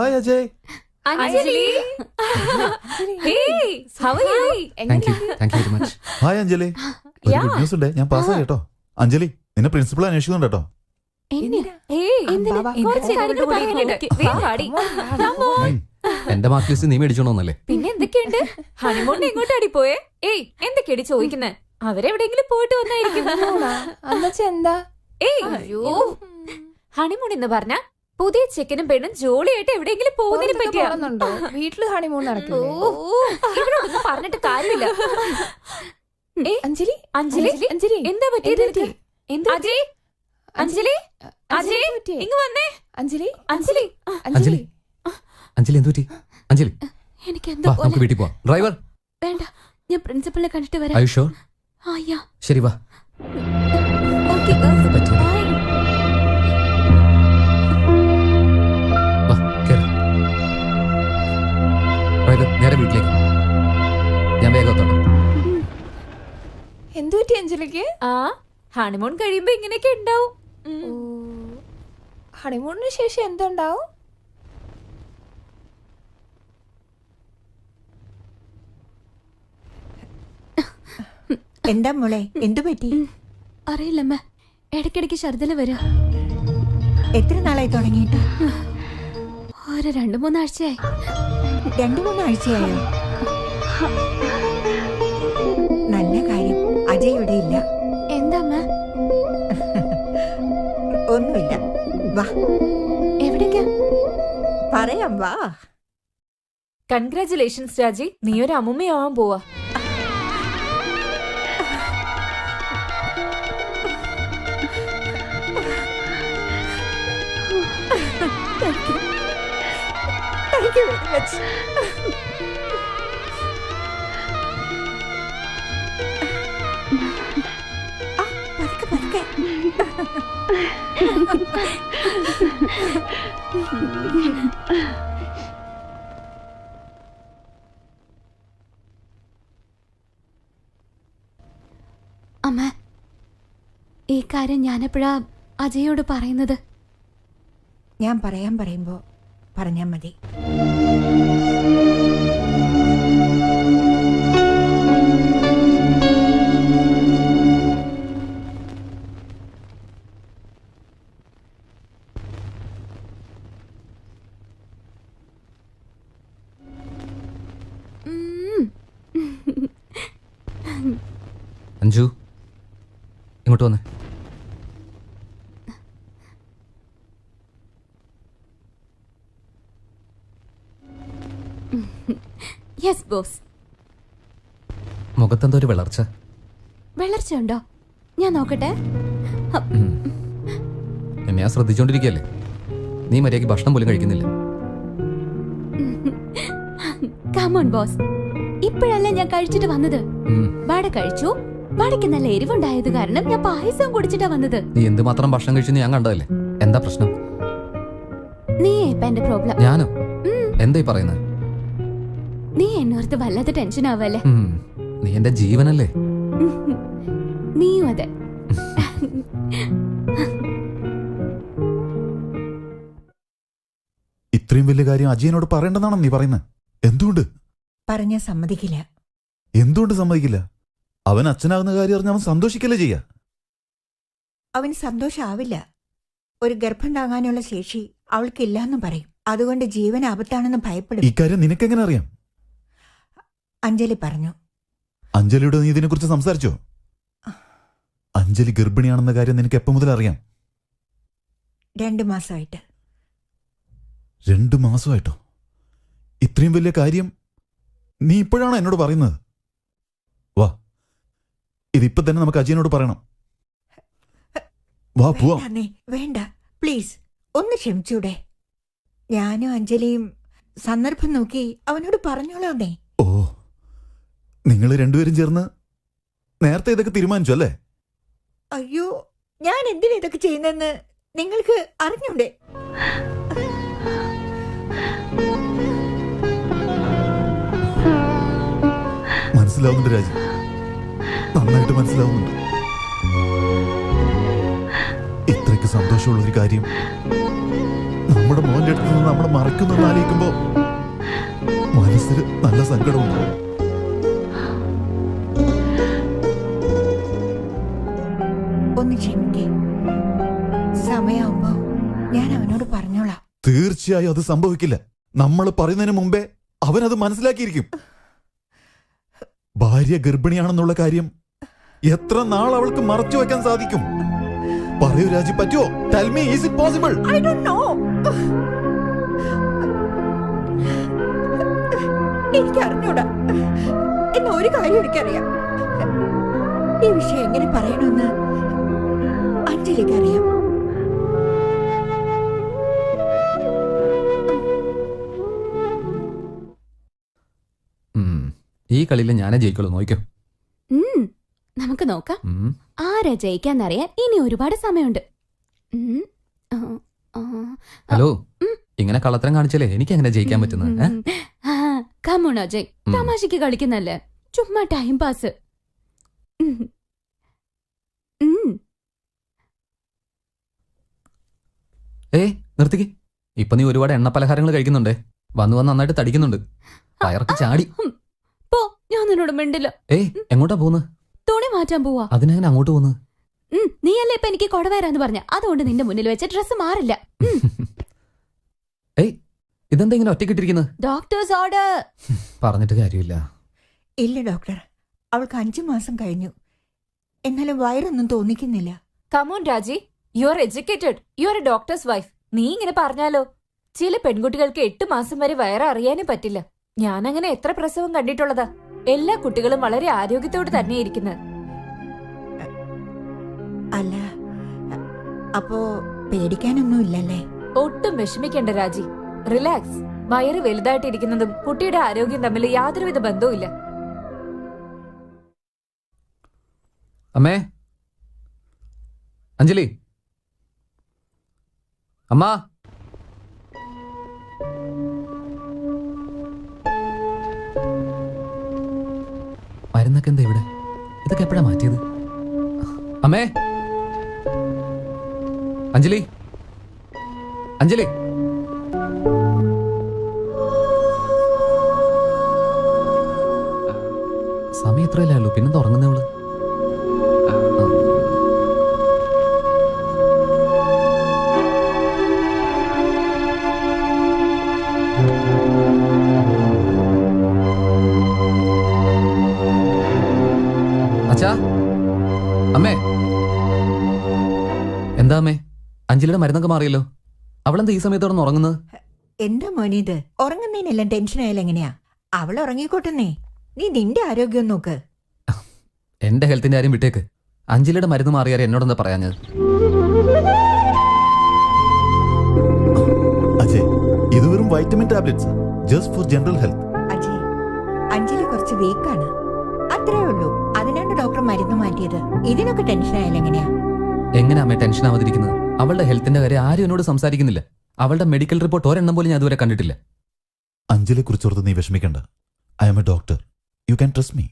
Hi Ajay. Anjali. Hey, how are you? Thank you very much. Hi Anjali. ഒരു good news ഉണ്ട്, ഞാൻ പാസ്സായി കേട്ടോ. അഞ്ജലി, നിന്നെ പ്രിൻസിപ്പൾ അന്വേഷിക്കുന്നുണ്ട് കേട്ടോ. എന്റെ മാർക്ക് ലിസ്റ്റ് നീ മേടിച്ചോണോന്നല്ലേ? പിന്നെ എന്തൊക്കെയുണ്ട്? ഹണിമൂണിന് എങ്ങോട്ടാടി പോയേ? ഏയ്, എന്തൊക്കെയാടി ചോദിക്കുന്നേ? അവരെവിടെയെങ്കിലും പോയിട്ട് വന്നായിരിക്കും. എന്താ? ഏയ്, ഓ, ഹണിമൂൺ എന്ന് പറഞ്ഞ പുതിയ ചെക്കനും പെണ്ണും ജോളിയായിട്ട് എവിടെയെങ്കിലും പോകുന്നതിനെ പറ്റിയാ. വീട്ടില് ഹണിമൂൺ നടക്കും. ഇവിടെ ഒന്നും പറഞ്ഞിട്ട് കാര്യമില്ല. അഞ്ജലി അഞ്ജലി, അഞ്ജലി എന്താ പറ്റിയത്? അജയ്, അഞ്ജലി, അജയ്, ഇങ്ങ് വന്നേ. അഞ്ജലി അഞ്ജലി, അഞ്ജലി അഞ്ജലി എന്തു പറ്റി? അഞ്ജലി എനിക്ക് വാ, എന്താ നമുക്ക് വീട്ടിൽ പോവാം. ഡ്രൈവർ വേണ്ട, ഞാൻ പ്രിൻസിപ്പളിനെ കണ്ടിട്ട് വരാം. I sure? ആയാ, ശരി വാ. ഓക്കേ, പറ്റില്ല. ബൈ. വാ, കേറ്. ഡ്രൈവർ നേരെ വീട്ടിലേക്ക്. ഞാൻ വേഗം എത്തോട്ടെ. എന്തു പറ്റി അഞ്ജലിക്ക്? ആ, ഹണിമൂൺ കഴിയുമ്പോ ഇങ്ങനെയൊക്കെ ഉണ്ടാവും. ഹണിമൂണിന് ശേഷം എന്തുണ്ടാവും? എന്താ മോളെ, എന്തു പറ്റി? അറിയില്ലമ്മ, ഇടയ്ക്കിടയ്ക്ക് ഛർദില് വരാ. എത്ര നാളായി തുടങ്ങിയിട്ട്? ഒരു 2-3 ആഴ്ചയായി. 2-3 ആഴ്ചയായോ? നല്ല കാര്യം, അജയ് ഇവിടെ ഇല്ല. എന്താ അമ്മ? ഒന്നുമില്ല, വാ എവിടേക്കാ? പറയാം, വാ. കൺഗ്രാറ്റുലേഷൻസ് രാജി, നീ ഒരു അമ്മുമ്മയാവാൻ പോവാ. Thank you very much. പതുക്കെ പതുക്കെ. അമ്മ, ഈ കാര്യം ഞാനെപ്പോഴാ അജയോട് പറയുന്നത്? ഞാൻ പറയുമ്പോ പറഞ്ഞാ മതി. അഞ്ജു, ഇങ്ങോട്ട് വന്നേ. Yes boss. മുഖത്തെന്തോ ഒരു വിളർച്ച. വെള്ളർച്ച ഉണ്ടോ? ഞാൻ നോക്കട്ടെ. എന്നെ ഞാൻ ശ്രദ്ധിച്ചോണ്ടിരിക്കല്ലേ. നീ മര്യാദയ്ക്ക് ഭക്ഷണം പോലും കഴിക്കുന്നില്ല. കമോൺ ബോസ്, ഇപ്പോഴല്ല ഞാൻ കഴിച്ചിട്ട് വന്നത്. വട കഴിച്ചു. വടയ്ക്ക് നല്ല എരിവുണ്ടായത് കാരണം ഞാൻ പായസം കുടിച്ചിട്ടാ വന്നത്. നീ എന്തുമാത്രം ഭക്ഷണം കഴിച്ചു ഞാൻ കണ്ടതല്ലേ. എന്താ പ്രശ്നം? നീ ഇപ്പൊ എന്റെ പ്രോബ്ലം. ഞാനോ? എന്തായി പറയുന്നത്? നീ എന്നോർത്ത് വല്ലാത്ത ടെൻഷൻ ആവല്ലേ. നീ എന്റെ ജീവനല്ലേ. നീയും അതെ. ഇത്രയും വലിയ കാര്യം അജയനോട് പറയേണ്ടതാണോ നീ പറയുന്നത്? എന്തുകൊണ്ട്? പറഞ്ഞ സമ്മതിക്കില്ല. എന്തുകൊണ്ട് സമ്മതിക്കില്ല? അവൻ അച്ഛനാകുന്ന കാര്യം അറിഞ്ഞ് അവൻ സന്തോഷിക്കല്ലേ ചെയ്യാ. അവന് സന്തോഷാവില്ല. ഒരു ഗർഭം താങ്ങാനുള്ള ശേഷി അവൾക്കില്ലാന്ന് പറയും. അതുകൊണ്ട് ജീവൻ ആപത്താണെന്ന് ഭയപ്പെടും. ഇക്കാര്യം നിനക്കെങ്ങനെ അറിയാം? അഞ്ജലി പറഞ്ഞു. അഞ്ജലിയോട് നീ ഇതിനെക്കുറിച്ച് സംസാരിച്ചോ? അഞ്ജലി ഗർഭിണിയാണെന്ന കാര്യം നിനക്ക് എപ്പോ മുതൽ അറിയാം? 2 മാസമായിട്ട്. 2 മാസമായിട്ടോ? ഇത്രയും വലിയ കാര്യം നീ ഇപ്പോഴാണോ എന്നോട് പറയുന്നത്? വാ, ഇതിപ്പോ തന്നെ നമുക്ക് അജയനോട് പറയണം. വാ പോവാം. വേണ്ട, പ്ലീസ് ഒന്ന് ക്ഷമിച്ചൂടെ? ഞാനും അഞ്ജലിയും സന്ദർഭം നോക്കി അവനോട് പറഞ്ഞോളാന്നേ. ഓ, നിങ്ങൾ രണ്ടുപേരും ചേർന്ന് നേരത്തെ ഇതൊക്കെ തീരുമാനിച്ചു അല്ലേ? അയ്യോ, ഞാൻ എന്തിനാ ഇതൊക്കെ ചെയ്യുന്നെന്ന് നിങ്ങൾക്ക് അറിഞ്ഞൂടെ? മനസ്സിലാവുന്നുണ്ട് രാജി, നന്നായിട്ട് മനസ്സിലാവുന്നുണ്ട്. ഇത്രയ്ക്ക് സന്തോഷമുള്ള ഒരു കാര്യം നമ്മുടെ മോന്റെ അടുത്ത് നിന്ന് നമ്മൾ മറക്കുന്നെന്ന് ആലോചിക്കുമ്പോ മനസ്സിൽ നല്ല സങ്കടമുണ്ട്. ഒന്ന് ക്ഷമിക്കേ. സമയമാകുമ്പോ ഞാൻ അവനോട് പറഞ്ഞോളാം. തീർച്ചയായും അത് സംഭവിക്കില്ല. നമ്മൾ പറയുന്നതിന് മുമ്പേ അവനത് മനസ്സിലാക്കിയിരിക്കും. ഭാര്യ ഗർഭിണിയാണെന്നുള്ള കാര്യം എത്ര നാൾ അവൾക്ക് മറച്ചു വെക്കാൻ സാധിക്കും? പറയൂ രാജി, പറ്റുമോ? Tell me, is it possible? I don't know. എനിക്ക് അറിഞ്ഞൂടാ. എന്ന ഒരു കാര്യം എനിക്കറിയാം. ഈ വിഷയം എങ്ങനെ പറയണമെന്ന് അഞ്ജലിക്ക് അറിയാം. ഈ കളിയിൽ ഞാനേ ജയിക്കുള്ളൂ, നോക്കിക്കോ. നമുക്ക് നോക്കാം ആരാ ജയിക്കാന്നറിയാൻ ഇനി ഒരുപാട് സമയമുണ്ട്. ഹലോ, ഇങ്ങനെ കള്ളത്തരം കാണിച്ചാലേ എനിക്ക് എങ്ങനെ ജയിക്കാൻ പറ്റുന്നത്? കമോൺ അജയ്, തമാശക്ക് കളിക്കുന്നല്ലേ, ചുമ്മാ ടൈം പാസ്. നിർത്തിക്ക്. ഇപ്പൊ നീ ഒരുപാട് എണ്ണ പലഹാരങ്ങൾ കഴിക്കുന്നുണ്ടേ. വന്ന് വന്ന് നന്നായിട്ട് തടിക്കുന്നുണ്ട്. വയറൊക്കെ ചാടി. പോ, ഞാൻ നിന്നോട് മിണ്ടില്ല. എങ്ങോട്ടാ പോകുന്നത്? തുണി മാറ്റാൻ പോവാ. അതിനെങ്ങനെ അങ്ങോട്ട് പോകുന്നത്? നീയല്ലേ ഇപ്പൊ എനിക്ക് കൊടവരാന്ന് പറഞ്ഞ, അതുകൊണ്ട് നിന്റെ മുന്നിൽ വെച്ച ഡ്രസ് മാറില്ല. ഇതെന്താ ഇങ്ങനെ ഒറ്റക്കിട്ടിരിക്കുന്നത്? Doctors order. പറഞ്ഞിട്ട് കാര്യമില്ല. ഇല്ല ഡോക്ടർ, അവൾക്ക് 5 മാസം കഴിഞ്ഞു. എന്നാലും വയറൊന്നും തോന്നിക്കുന്നില്ല. കമോൺ രാജി, you are educated, you are A doctors wife. നീ ഇങ്ങനെ പറഞ്ഞാലോ? ചില പെൺകുട്ടികൾക്ക് 8 മാസം വരെ വയറ് അറിയാനും പറ്റില്ല. ഞാനങ്ങനെ എത്ര പ്രസവം കണ്ടിട്ടുള്ളതാ. എല്ലാ കുട്ടികളും വളരെ ആരോഗ്യത്തോടെ തന്നെ ഇരിക്കുന്നത്. അല്ല, അപ്പോ പേടിക്കാനൊന്നും ഇല്ലല്ലേ? ഒട്ടും വിഷമിക്കേണ്ട രാജി, റിലാക്സ്. വയറ് വലുതായിട്ടിരിക്കുന്നതും കുട്ടിയുടെ ആരോഗ്യം തമ്മിൽ യാതൊരുവിധ ബന്ധവും ഇല്ല. അമ്മേ, അഞ്ജലി, അമ്മ. മരുന്നൊക്കെ എന്താ ഇവിടെ? ഇതൊക്കെ എപ്പോഴാ മാറ്റിയത്? അമ്മേ, അഞ്ജലി, അഞ്ജലി. സമയം എത്രയല്ലേ ഉള്ളൂ, പിന്നെന്താ ഉറങ്ങുന്നവള്? അച്ഛാ, അമ്മേ. എന്താ അമ്മേ, അഞ്ജലിയുടെ മരുന്നൊക്കെ മാറിയല്ലോ. അവളെന്താ ഈ സമയത്തോടെ ഉറങ്ങുന്നത്? എന്താ മോനെ ഇത്? ഉറങ്ങുന്നതിനെല്ലാം ടെൻഷൻ ആയാലും എങ്ങനെയാ? അവൾ ഉറങ്ങിക്കോട്ടെന്നേ. നീ നിന്റെ ആരോഗ്യം നോക്ക്. എന്റെ ഹെൽത്തിന്റെ കാര്യം വിട്ടേക്ക്. അഞ്ജലിയുടെ മരുന്ന് മാറിയാരെ എന്നോടെന്താ പറയാഞ്ഞത്? അജയ്, ഇത് വെറും vitamin tablets, just for general health. Ajay, Anjali കുറച്ച് വീക്കാണ്, അത്രേ ഉള്ളൂ. അതിനാണ് ഡോക്ടർ മരുന്ന് മാറ്റിയത്. ഇതിനൊക്കെ ടെൻഷൻ ആയാലും എങ്ങനെയാ? എങ്ങനെ അമ്മേ ടെൻഷൻ ആവാതിരിക്കുന്നത്? അവളുടെ ഹെൽത്തിന്റെ കാര്യം ആരും എന്നോട് സംസാരിക്കുന്നില്ല. അവളുടെ മെഡിക്കൽ റിപ്പോർട്ട് ഒരെണ്ണം പോലും ഞാൻ ഇതുവരെ കണ്ടിട്ടില്ല. അഞ്ജലിയെ കുറിച്ചോർത്ത് നീ വിഷമിക്കണ്ട. I M A doctor, you can trust me.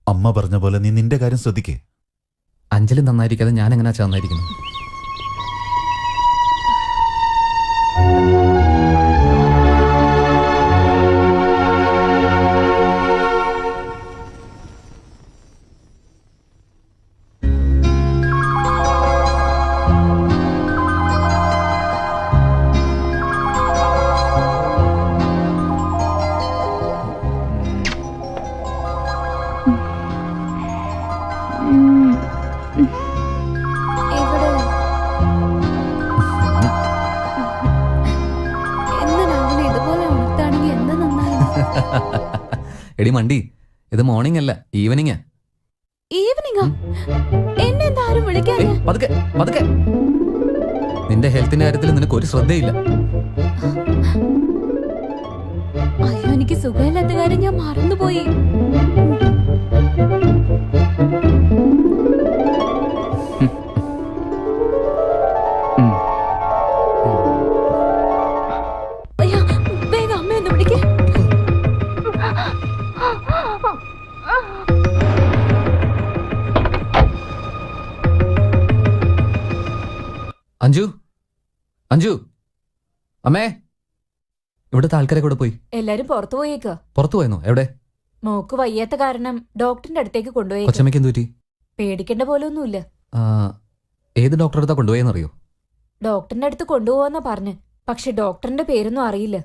അമ്മ പറഞ്ഞ പോലെ നീ നിന്റെ കാര്യം ശ്രദ്ധിക്കേ. അഞ്ജലി നന്നായിരിക്കാതെ ഞാൻ എങ്ങനെയാ നന്നായിരിക്കുന്നത്? എടി മണ്ടി, ഇത് മോർണിംഗ് അല്ല, ഈവനിങ്ങാ. ഈവനിങ്ങാ? എന്നെന്താ ആരും വിളിക്കാതെ? പതുക്കെ പതുക്കെ. നിന്റെ ഹെൽത്തിന്റെ കാര്യത്തിൽ നിനക്ക് ഒരു ശ്രദ്ധയില്ല. അയ്യോ, എനിക്ക് സുഖമില്ലാത്ത കാര്യം ഞാൻ മറന്നുപോയി. അയ്യോ, വേഗം അമ്മയൊന്ന് വിളിക്കേ. അഞ്ജു, അഞ്ജു, അമ്മേ, ഇവിടുത്തെ ആൾക്കാരെ കൂടെ പോയി. എല്ലാരും പുറത്തു പോയേക്കാ. പുറത്തു പോയെന്നോ? എവിടെ? മോക്ക് വയ്യാത്ത കാരണം ഡോക്ടറിന്റെ അടുത്തേക്ക് കൊണ്ടുപോയേക്കാ. കൊച്ചമ്മയ്ക്ക് എന്ത് പറ്റി? പേടിക്കേണ്ട പോലെ ഒന്നുമില്ല. ആ, ഏത് ഡോക്ടറെ അടുത്താ കൊണ്ടുപോയെന്നറിയോ? ഡോക്ടറിന്റെ അടുത്ത് കൊണ്ടുപോവാന്നാ പറഞ്ഞ്. പക്ഷെ ഡോക്ടറിന്റെ പേരൊന്നും അറിയില്ല.